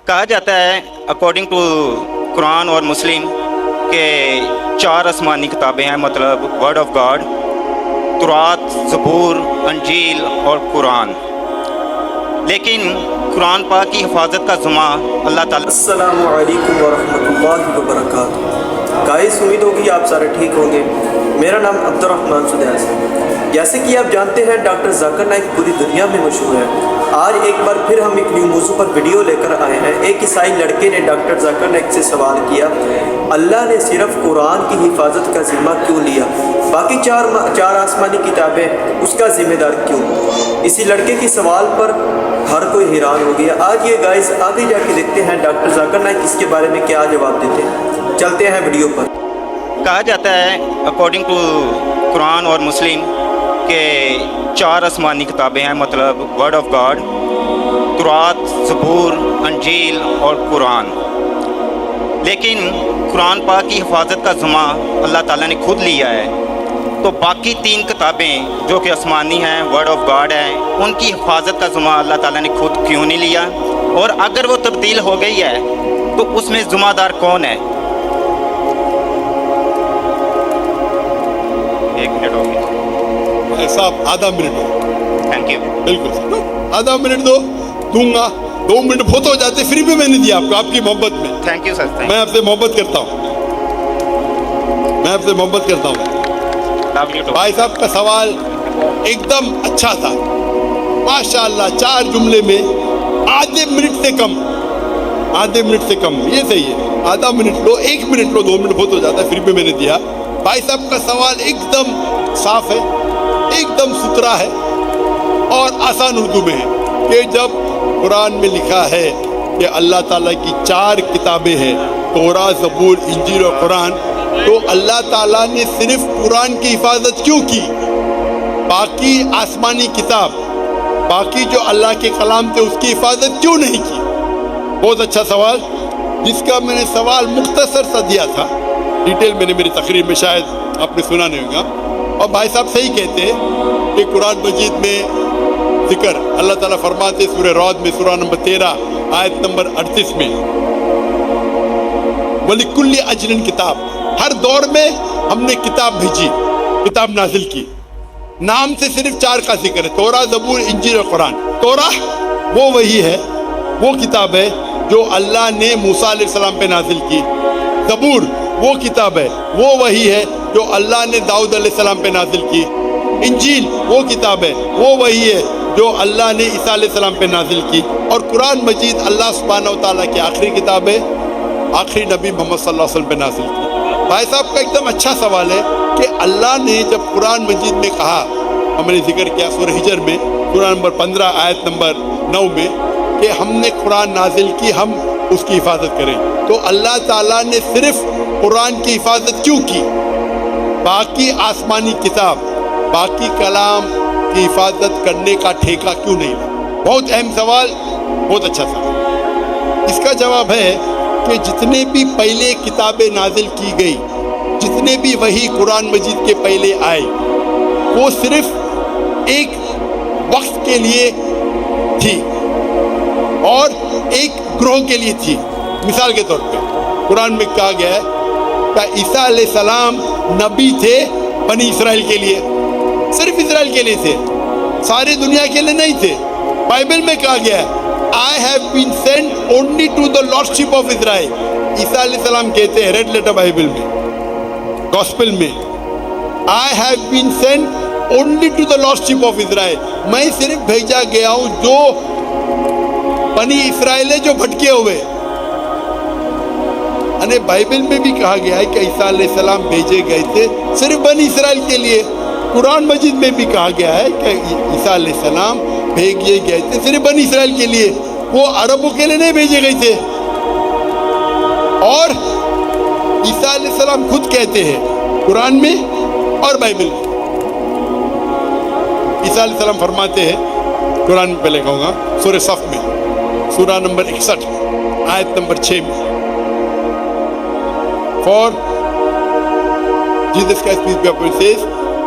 کہا جاتا ہے اکارڈنگ ٹو قرآن اور مسلم کہ 4 آسمانی کتابیں ہیں، مطلب ورڈ آف گاڈ، تورات، زبور، انجیل اور قرآن. لیکن قرآن پاک کی حفاظت کا ذمہ اللہ تعالیٰ. السلام علیکم ورحمۃ اللہ وبرکاتہ. گائز امید ہوگی آپ سارے ٹھیک ہوں گے. میرا نام عبد الرحمن سدیس ہے. جیسے کہ آپ جانتے ہیں ڈاکٹر ذاکر نائک پوری دنیا میں مشہور ہے. آج ایک بار پھر ہم ایک نیو موضوع پر ویڈیو لے کر آئے ہیں. ایک عیسائی لڑکے نے ڈاکٹر ذاکر نائک سے سوال کیا، اللہ نے صرف قرآن کی حفاظت کا ذمہ کیوں لیا، باقی چار آسمانی کتابیں اس کا ذمہ دار کیوں؟ اسی لڑکے کے سوال پر ہر کوئی حیران ہو گیا. آج یہ گائز آگے جا کے دیکھتے ہیں ڈاکٹر ذاکر نائک اس کے بارے میں کیا جواب دیتے ہیں. چلتے ہیں ویڈیو پر. کہا جاتا ہے اکارڈنگ ٹو قرآن اور مسلم کہ 4 آسمانی کتابیں ہیں، مطلب ورڈ آف گاڈ، تورات، زبور، انجیل اور قرآن. لیکن قرآن پاک کی حفاظت کا ذمہ اللہ تعالیٰ نے خود لیا ہے. تو باقی 3 کتابیں جو کہ آسمانی ہیں، ورڈ آف گاڈ ہیں، ان کی حفاظت کا ذمہ اللہ تعالیٰ نے خود کیوں نہیں لیا؟ اور اگر وہ تبدیل ہو گئی ہے تو اس میں ذمہ دار کون ہے؟ ایک منٹ ہو گیا صاحب، آدھا منٹ ہو. Thank you. بالکل آدھا منٹ دوں گا. 2 منٹ بہت ہو جاتے، فری میں نے دیا آپ کو، آپ کی محبت میں. Thank you sir. میں آپ سے محبت کرتا ہوں، میں آپ سے محبت کرتا ہوں. بھائی صاحب کا سوال ایک دم اچھا تھا ماشاءاللہ. 4 جملے میں آدھے منٹ سے کم، یہ صحیح ہے. آدھا منٹ لو، 1 منٹ لو، 2 منٹ بہت ہو جاتا ہے، فری میں نے دیا. بھائی صاحب کا سوال ایک دم صاف ہے، ایک دم ستھرا ہے اور آسان اردو میں ہے کہ جب قرآن میں لکھا ہے کہ اللہ تعالیٰ کی 4 کتابیں ہیں، تورات، زبور، انجیل اور قرآن، تو اللہ تعالیٰ نے صرف قرآن کی حفاظت کیوں کی؟ باقی آسمانی کتاب، باقی جو اللہ کے کلام تھے، اس کی حفاظت کیوں نہیں کی؟ بہت اچھا سوال، جس کا میں نے سوال مختصر سا دیا تھا. ڈیٹیل میں نے میری تقریر میں شاید آپ نے سنا نہیں ہوگا. اور بھائی صاحب صحیح کہتے ہیں کہ قرآن مجید میں ذکر اللہ تعالیٰ فرماتے سورہ رعد میں، سورہ نمبر 13 آیت نمبر 38 میں، وَلِكُلِّ أَجْلٍ کتاب، ہر دور میں ہم نے کتاب بھیجی، کتاب نازل کی. نام سے صرف 4 کا ذکر ہے، تورات، زبور، انجیل اور قرآن. تورات وہ وہی ہے، وہ کتاب ہے جو اللہ نے موسیٰ علیہ السلام پہ نازل کی. زبور وہ کتاب ہے، وہ وہی ہے جو اللہ نے داؤد علیہ السلام پہ نازل کی. انجیل وہ کتاب ہے، وہ وہی ہے جو اللہ نے عیسیٰ علیہ السلام پہ نازل کی. اور قرآن مجید اللہ سبحانہ و تعالیٰ کی آخری کتاب ہے، آخری نبی محمد صلی اللہ علیہ وسلم پہ نازل کی. بھائی صاحب کا ایک دم اچھا سوال ہے کہ اللہ نے جب قرآن مجید میں کہا، ہم نے ذکر کیا سورہ ہجر میں، سورہ نمبر 15 آیت نمبر 9 میں، کہ ہم نے قرآن نازل کی، ہم اس کی حفاظت کریں. تو اللہ تعالیٰ نے صرف قرآن کی حفاظت کیوں کی؟ باقی آسمانی کتاب، باقی کلام کی حفاظت کرنے کا ٹھیکہ کیوں نہیں لیا؟ بہت اہم سوال، بہت اچھا سوال. اس کا جواب ہے کہ جتنے بھی پہلے کتابیں نازل کی گئی، جتنے بھی وہی قرآن مجید کے پہلے آئے، وہ صرف ایک وقت کے لیے تھی اور ایک گروہ کے لیے تھی. مثال کے طور پہ قرآن میں کہا گیا ہے کہ عیسیٰ علیہ السلام نبی تھے بنی اسرائیل کے لیے، صرف اسرائیل کے لیے تھے، ساری دنیا کے لیے نہیں تھے. بائبل میں کہا گیا ہے I have been sent only to the lordship of Israel. عیسیٰ علیہ السلام کہتے ہیں ریڈ لیٹر بائبل میں، گوسپل میں، I have been sent only to the lordship of Israel. میں صرف بھیجا گیا ہوں جو بنی اسرائیل ہے، جو بھٹکے ہوئے. یعنی بائبل میں بھی کہا گیا ہے کہ عیسیٰ علیہ السلام بھیجے گئے تھے صرف بنی اسرائیل کے لیے. قرآن مجید میں بھی کہا گیا ہے کہ عیسیٰ علیہ السلام بھیجے گئے تھے صرف بنی اسرائیل کے لیے، وہ عربوں کے لیے نہیں بھیجے گئے تھے. اور عیسیٰ علیہ السلام خود کہتے ہیں قرآن میں اور بائبل میں، عیسیٰ علیہ السلام فرماتے ہیں قرآن میں، پہلے کہوں گا سورہ صف میں، سورہ نمبر 61 آیت نمبر 6 میں، For Jesus Christ, peace be upon him, says,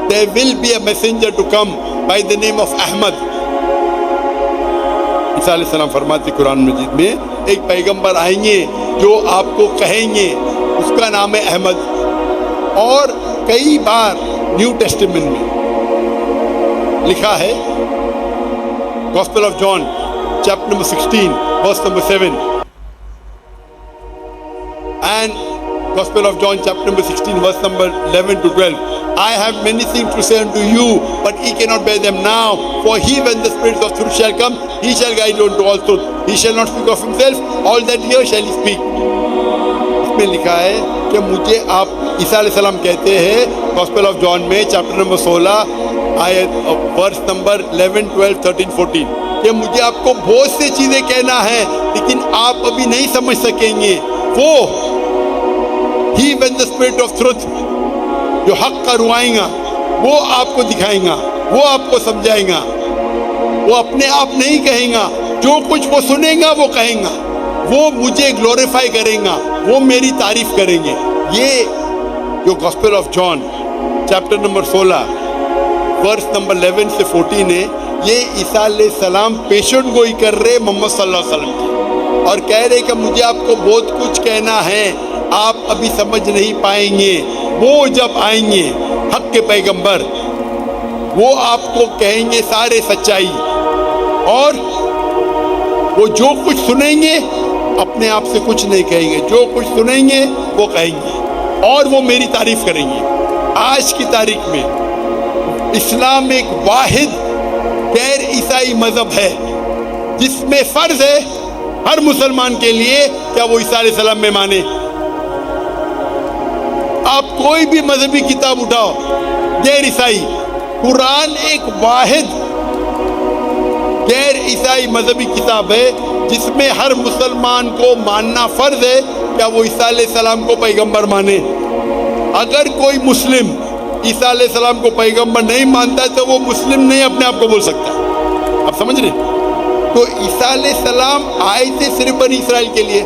there will be a messenger to come by the name of Ahmad. عیسیٰ علیہ السلام فرماتے قرآن مجید میں ایک پیغمبر آئیں گے جو آپ کو کہیں گے، اس کا نام ہے احمد. اور کئی بار نیو ٹیسٹمنٹ میں لکھا ہے، gospel of John chapter number 16 verse number 7 and Gospel of John chapter number 16 verse number 11 to 12. I have many things to say unto you, but ye cannot bear them now. For he, when the Spirit of truth shall come, he shall guide you unto all truth. He shall not speak of himself, all that he hears shall he speak. اس میں لکھا ہے کہ مجھے آپ، عیسیٰ علیہ السلام کہتے ہیں Gospel of John میں چیپٹر نمبر 16 آیت ورس نمبر 11, 12, 13, 14 کہ مجھے آپ کو بہت سی چیزیں کہنا ہے لیکن آپ ابھی نہیں سمجھ سکیں گے. وہ He when the Spirit of truth جو حق کا روائیں گا وہ آپ کو دکھائیں گا، وہ آپ کو سمجھائیں گا. وہ اپنے آپ نہیں کہیں گا، جو کچھ وہ سنیں گا وہ کہیں گا. وہ مجھے گلوریفائی کریں گا، وہ میری تعریف کریں گے. یہ جو gospel of John chapter number 16 verse number 11 سے 14 ہے، یہ عیسیٰ علیہ السلام پیشن گوئی کر رہے محمد صلی اللہ علیہ وسلم کی اور کہہ رہے کہ مجھے آپ کو بہت کچھ کہنا ہے، آپ ابھی سمجھ نہیں پائیں گے. وہ جب آئیں گے حق کے پیغمبر، وہ آپ کو کہیں گے سارے سچائی، اور وہ جو کچھ سنیں گے اپنے آپ سے کچھ نہیں کہیں گے، جو کچھ سنیں گے وہ کہیں گے اور وہ میری تعریف کریں گے. آج کی تاریخ میں اسلام ایک واحد غیر عیسائی مذہب ہے جس میں فرض ہے ہر مسلمان کے لیے کیا وہ عیسیٰ علیہ السلام میں مانے. آپ کوئی بھی مذہبی کتاب اٹھاؤ غیر عیسائی، قرآن ایک واحد غیر عیسائی مذہبی کتاب ہے جس میں ہر مسلمان کو ماننا فرض ہے کیا وہ عیسیٰ علیہ السلام کو پیغمبر مانے. اگر کوئی مسلم عیسیٰ علیہ السلام کو پیغمبر نہیں مانتا ہے تو وہ مسلم نہیں اپنے آپ کو بول سکتا. آپ سمجھ رہے؟ تو عیسیٰ علیہ السلام آئے تھے صرف بنی اسرائیل کے لیے،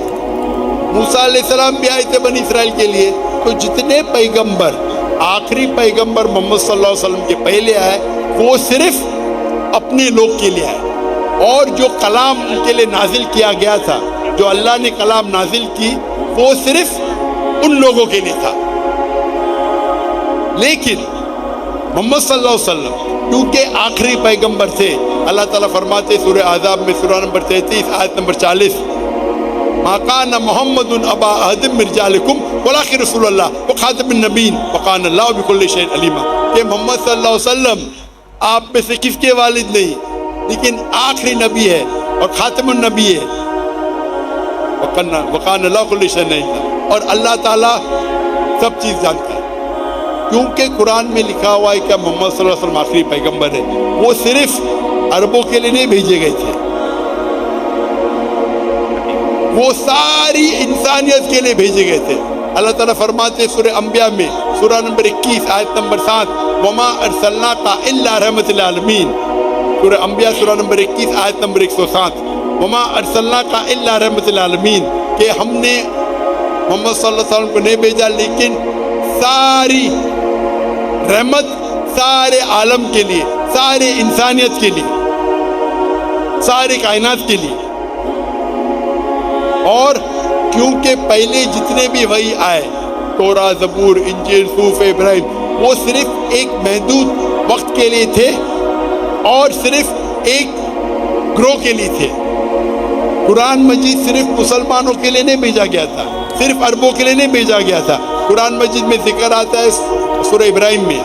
موسیٰ علیہ السلام بھی آئے تھے بنی اسرائیل کے لیے. تو جتنے پیغمبر، آخری پیغمبر محمد صلی اللہ علیہ وسلم کے پہلے آئے وہ صرف اپنے لوگ کے لیے آئے، اور جو کلام ان کے لیے نازل کیا گیا تھا، جو اللہ نے کلام نازل کی وہ صرف ان لوگوں کے لیے تھا. لیکن محمد صلی اللہ علیہ وسلم کیونکہ آخری پیغمبر تھے، اللہ تعالیٰ فرماتے سورہ احزاب میں سورہ نمبر 33 آیت نمبر 40 ما کان محمد ابا احد من رجالکم ولکن رسول اللہ وخاتم النبیین وکان اللہ بکل شیء علیما، کہ محمد صلی اللہ علیہ وسلم آپ میں سے کس کے والد نہیں لیکن آخری نبی ہے اور خاتم النبی ہے، وکان اللہ بکل شیء علیما، اور اللہ تعالیٰ سب چیز جانتا ہے. کیونکہ قرآن میں لکھا ہوا ہے کہ محمد صلی اللہ علیہ وسلم آخری پیغمبر ہے. وہ صرف عربوں کے لیے نہیں بھیجے گئے تھے، وہ ساری انسانیت کے لیے بھیجے گئے تھے. اللہ تعالیٰ فرماتے سورہ انبیاء میں سورہ نمبر 21 آیت نمبر 7 وما ارسلناک الا رحمت للعالمین. سورہ انبیاء سورہ نمبر 21 آیت نمبر 107 وما ارسلناک الا رحمت للعالمین، کہ ہم نے محمد صلی اللہ علیہ وسلم کو نہیں بھیجا لیکن ساری رحمت سارے عالم کے لیے، سارے انسانیت کے لیے، سارے کائنات کے لیے. اور کیونکہ پہلے جتنے بھی وحی آئے، توراہ، زبور، انجیل، صحف ابراہیم، وہ صرف ایک محدود وقت کے لیے تھے اور صرف ایک گروہ کے لیے تھے. قرآن مجید صرف مسلمانوں کے لیے نہیں بھیجا گیا تھا، صرف عربوں کے لیے نہیں بھیجا گیا تھا. قرآن مجید میں ذکر آتا ہے سورہ ابراہیم میں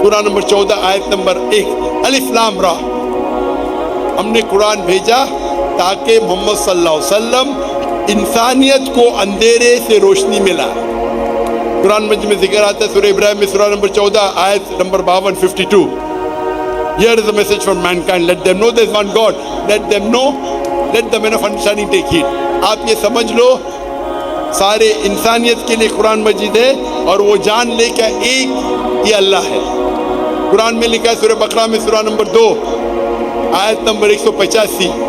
سورہ نمبر 14 آیت نمبر 1 الف لام را، ہم نے قرآن بھیجا تاکہ محمد صلی اللہ علیہ وسلم انسانیت کو اندھیرے سے روشنی ملا. قرآن مجید میں ذکر آتا ہے سورہ ابراہیم میں سورہ نمبر 14 آیت number 52 52 Here is a message from mankind, let them know there is one God, let them know, let the men of understanding take heed. آپ یہ سمجھ لو سارے انسانیت کے لیے قرآن مجید ہے اور وہ جان لے کہ ایک یہ اللہ ہے. قرآن میں لکھا ہے سورہ بقرہ میں سورہ نمبر 2 آیت number 185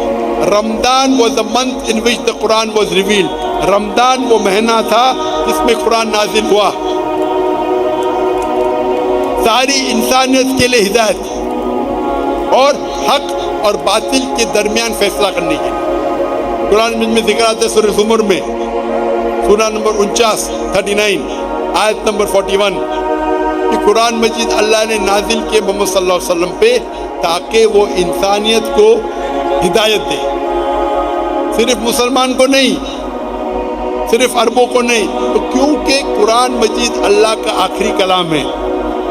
Ramzan was the month in which the Quran was revealed. رمضان وہ مہینہ تھا جس میں قرآن نازل ہوا. ساری انسانیت کے لیے ہدایت اور حق اور باطل کے درمیان فیصلہ کرنے کے لیے. قرآن مجید میں ذکر آتا ہے سورہ زمر میں سورہ نمبر 39 آیت نمبر 41 کہ قرآن مجید اللہ نے نازل کیے محمد صلی اللہ علیہ وسلم پہ تاکہ وہ انسانیت کو ہدایت دے. صرف مسلمان کو نہیں, صرف عربوں کو نہیں. تو کیونکہ قرآن مجید اللہ کا آخری کلام ہے,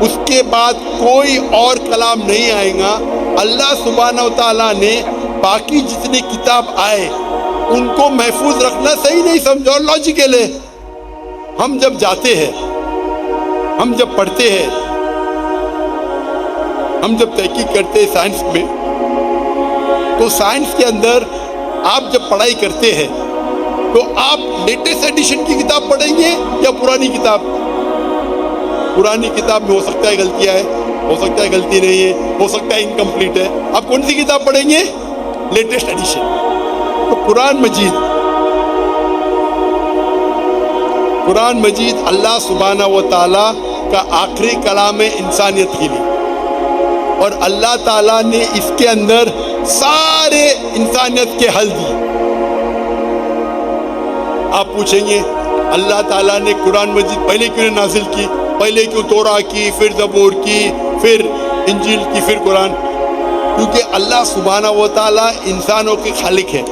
اس کے بعد کوئی اور کلام نہیں آئے گا. اللہ سبحانہ و تعالیٰ نے باقی جتنے کتاب آئے ان کو محفوظ رکھنا صحیح نہیں سمجھا, اور لاجیکل ہے. ہم جب جاتے ہیں, ہم جب پڑھتے ہیں, ہم جب تحقیق کرتے ہیں سائنس میں, تو سائنس کے اندر آپ جب پڑھائی کرتے ہیں تو آپ لیٹسٹ ایڈیشن کی کتاب پڑھیں گے یا پرانی کتاب؟ پرانی کتاب میں ہو سکتا ہے غلطیاں ہے, ہو سکتا ہے غلطی نہیں ہے, ہو سکتا ہے انکمپلیٹ ہے. آپ کون سی کتاب پڑھیں گے؟ Latest edition. تو قرآن مجید اللہ سبحانہ و تعالیٰ کا آخری کلام ہے انسانیت کے لیے, اور اللہ تعالیٰ نے اس کے اندر سارے انسانیت کے حل دیے. آپ پوچھیں گے اللہ تعالیٰ نے قرآن مجید پہلے کیوں نے نازل کی, پہلے کیوں توراہ کی, پھر زبور کی, پھر انجیل کی, پھر قرآن؟ کیونکہ اللہ سبحانہ و تعالیٰ انسانوں کے خالق ہے,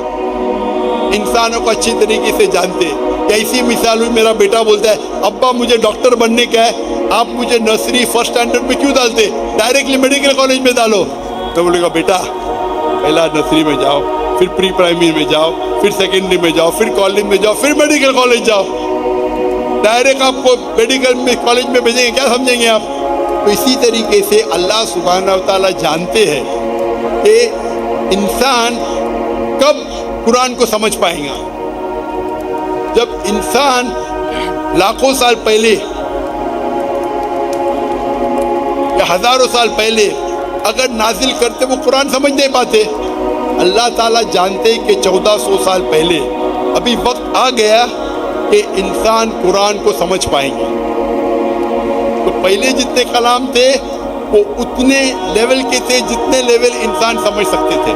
انسانوں کو اچھی طریقے سے جانتے ہیں. ایسی مثال ہوئی, میرا بیٹا بولتا ہے ابا مجھے ڈاکٹر بننے کا ہے, آپ مجھے نرسری فرسٹ اسٹینڈرڈ میں کیوں ڈالتے, ڈائریکٹلی میڈیکل کالج میں ڈالو. تو بولے گا بیٹا پہلا نرسری میں جاؤ, پھر پری پرائمری میں جاؤ, پھر سیکنڈری میں جاؤ, پھر کالج میں جاؤ, پھر میڈیکل کالج جاؤ. ڈائریکٹ آپ کو میڈیکل میں کالج میں بھیجیں گے, کیا سمجھیں گے آپ؟ تو اسی طریقے سے اللہ سبحانہ و تعالیٰ جانتے ہیں کہ انسان کب قرآن کو سمجھ پائیں گا. جب انسان لاکھوں سال پہلے یا ہزاروں سال پہلے اگر نازل کرتے وہ قرآن سمجھ نہیں پاتے. اللہ تعالیٰ جانتے کہ 1400 سال پہلے ابھی وقت آ گیا کہ انسان قرآن کو سمجھ پائیں گے. تو پہلے جتنے کلام تھے وہ اتنے لیول کے تھے جتنے لیول انسان سمجھ سکتے تھے.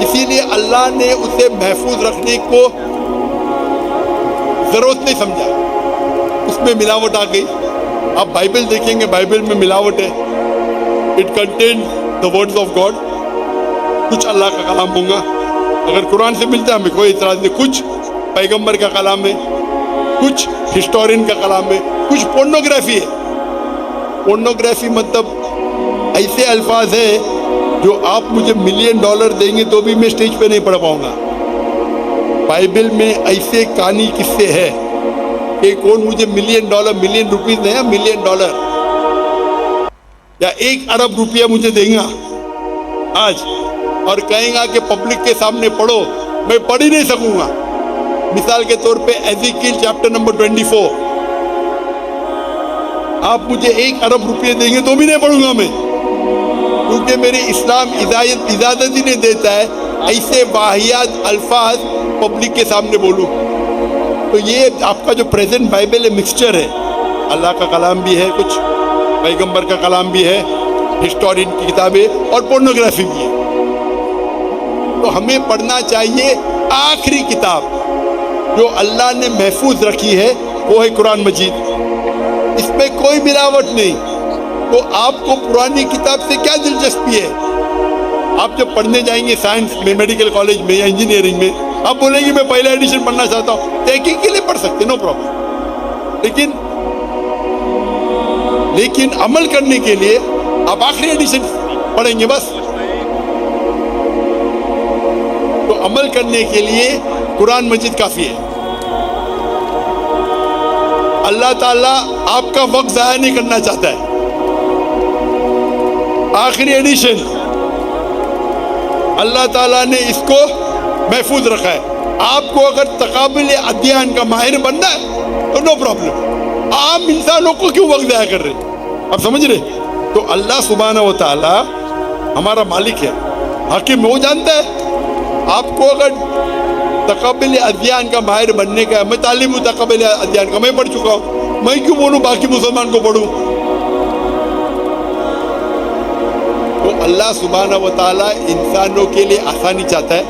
اسی لیے اللہ نے اسے محفوظ رکھنے کو ضرورت نہیں سمجھا. اس میں ملاوٹ آ گئی. آپ بائبل دیکھیں گے, بائبل میں ملاوٹ ہے. It contain the words of God. کچھ اللہ کا کلام ہوگا, اگر قرآن سے ملتا ہے ہمیں کوئی اعتراض نہیں. کچھ پیغمبر کا کلام ہے, کچھ ہسٹورین کا کلام ہے, کچھ پورنوگرافی ہے. پورنوگرافی مطلب ایسے الفاظ ہے جو آپ مجھے $1 ملین دیں گے تو بھی میں اسٹیج پہ نہیں پڑھ پاؤں گا. بائبل میں ایسے کہانی قصے ہے کہ کون مجھے $1 ملین روپیز نہیں, $1 ملین یا 1 ارب روپیہ مجھے دیں گا آج, اور کہیں گا کہ پبلک کے سامنے پڑھو, میں پڑھ ہی نہیں سکوں گا. مثال کے طور پہ ایزیکیل چیپٹر نمبر 24, آپ مجھے 1 ارب روپیہ دیں گے تو بھی نہیں پڑھوں گا میں, کیونکہ میرے اسلام اجازت ہی نہیں دیتا ہے ایسے واحد الفاظ پبلک کے سامنے بولوں. تو یہ آپ کا جو پریزنٹ بائبل ہے مکسچر ہے, اللہ کا کلام بھی ہے, کچھ پیغمبر کا کلام بھی ہے, ہسٹورین کی کتابیں اور پورنوگرافی بھی ہے. تو ہمیں پڑھنا چاہیے آخری کتاب جو اللہ نے محفوظ رکھی ہے, وہ ہے قرآن مجید. اس میں کوئی ملاوٹ نہیں. تو آپ کو پرانی کتاب سے کیا دلچسپی ہے؟ آپ جب پڑھنے جائیں گے سائنس میں, میڈیکل کالج میں یا انجینئرنگ میں, آپ بولیں گے میں پہلا ایڈیشن پڑھنا چاہتا ہوں, تحقیق کے لیے پڑھ سکتے, نو پرابلم. لیکن عمل کرنے کے لیے آپ آخری ایڈیشن پڑھیں گے بس. تو عمل کرنے کے لیے قرآن مجید کافی ہے. اللہ تعالیٰ آپ کا وقت ضائع نہیں کرنا چاہتا ہے. آخری ایڈیشن اللہ تعالیٰ نے اس کو محفوظ رکھا ہے. آپ کو اگر تقابل ادیان کا ماہر بننا ہے تو نو پرابلم. عام انسانوں کو کیوں وقت ضائع کر رہے, آپ سمجھ رہے؟ تو اللہ سبحانہ و تعالیٰ ہمارا مالک ہے, حاکم. وہ جانتا ہے آپ کو اگر تقابل ادیان کا ماہر بننے کا ہے. میں تعلیم ہوں تقابل ادیان کا, میں پڑھ چکا ہوں, میں کیوں بولوں باقی مسلمان کو پڑھوں؟ تو اللہ سبحانہ و تعالیٰ انسانوں کے لیے آسانی چاہتا ہے،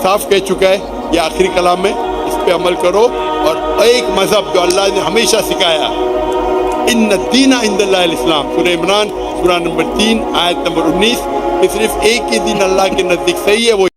صاف کہہ چکا ہے یہ آخری کلام میں، اس پہ عمل کرو. اور ایک مذہب جو اللہ نے ہمیشہ سکھایا، ان الدین عند اللہ الاسلام، سورہ عمران سورہ نمبر 3 آیت نمبر 19، کہ صرف ایک ہی دین اللہ کے نزدیک صحیح ہے، وہ